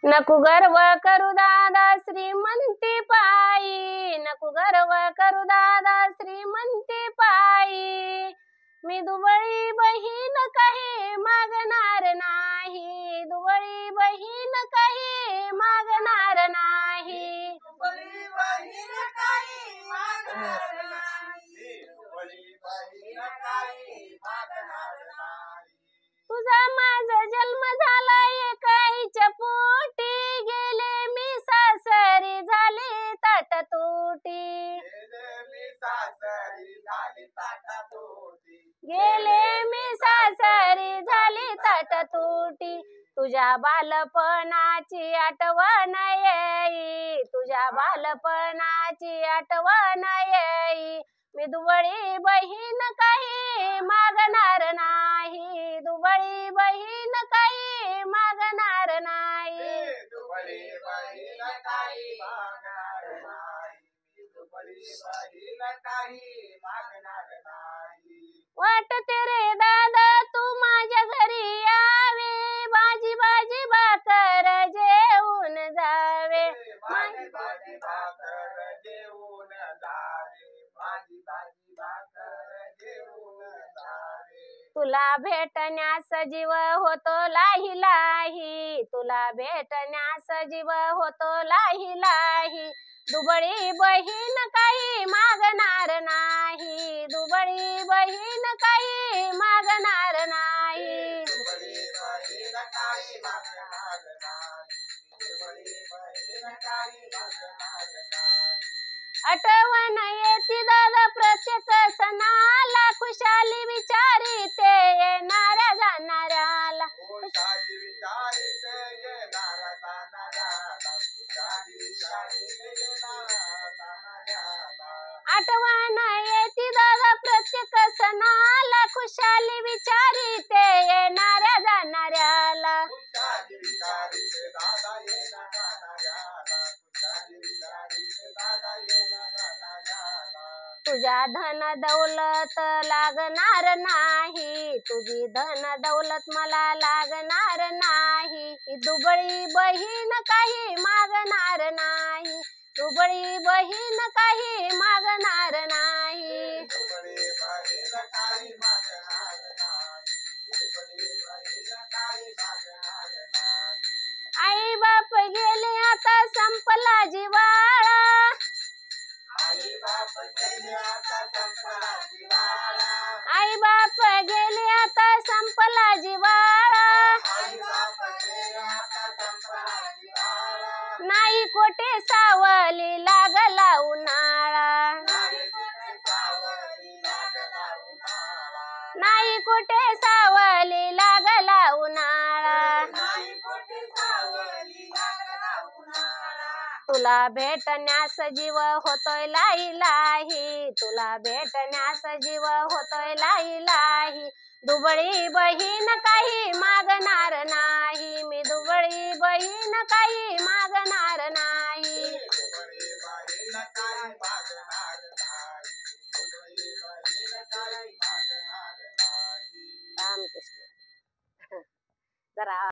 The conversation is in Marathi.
नको गर्व करू दादा श्रीमंती पायी, नको गर्व करू दादा श्रीमंती पायी. मी दुबळी बहीण काही मागणार नाही, दुबळी बहीण काही मागणार नाही. दुबळी बहीण काही मागणार नाही, दुबळी बहीण काही मागणार नाही. तुझा माझा जन्म झाला एका आईच्या पोटी, गेले मी सासरी झाले ताटातोटी. मी सासरी झाली ताटातोटी, गेले मी सासरी झाली ताटातोटी. तुझ्या बालपणाची आठवण येई, तुझ्या बालपणाची आठवण येई. मी दुबळी बहीण काही मागणार नाही, दुबळी बहीण काही मागणार नाही. दुबळी बहीण काही मागणार नाही, दुबळी बहीण काही मागणार नाही. वाटते रे दादा तू माझ्या घरी यावे, भाजी भाजी भाकर जेवून जावे. भाजी भाजी भाकर जेवून जावे, भाजी भाजी भाकर जेवून जावे. तुला भेटण्यास जीव होतो लाही लाही, तुला भेटण्यास जीव होतो लाही लाही. दुबळी बहीण काही मागणार नाही, दुबळी बहीण काही मागणार नाही. दुबळी बहीण काही मागणार नाही, दुबळी बहीण काही मागणार नाही. आठवण येती दादा प्रत्येक सणाला, खुशाली विचारिते येणाऱ्या जाणाऱ्याला. खुशाली विचारिते येणाऱ्या जाणाऱ्याला, खुशाली विचारिते येणाऱ्या जाणाऱ्याला. आठवण येती दादा प्रत्येक सणाला, खुशाली विचारिते येणाऱ्या जाणाऱ्याला. खुशाली विचारिते दादा येणाऱ्या जाणाऱ्याला, खुशाली विचारिते दादा येणाऱ्या जाणाऱ्याला. तुझ्या धन दौलत लागणार नाही, तुझी धन दौलत मला लागणार नाही. ही दुबळी बहीण काही मागणार नाही, दुबळी बहीण काही मागणार नाही. दुबळी बहीण काही मागणार नाही, दुबळी बहीण काही मागणार नाही. आई बाप गेले आता संपला जिवाळा, आई बाप गेले आता संपला जिव्हाळा, आई बाप गेले आता संपला जिवाळा. आई बाप गेले आता संपला जिव्हाळा. नाही कोठे सावली लागला उन्हाळा, नाही कुठे सावली लागला उन्हाळा, नाही कोठे सावली लागला उन्हाळा. नाही कुठे सावली लागला उन्हाळा. तुला भेटण्यास जीव होतोय लाही लाही, तुला भेटण्यास जीव होतोय लाही लाही. दुबळी बहीण काही मागणार नाही, मी दुबळी बहीण काही मागणार नाही. दुबळी बहीण काही मागणार नाही, दुबळी बहीण काही मागणार नाही. रामकृष्ण. जरा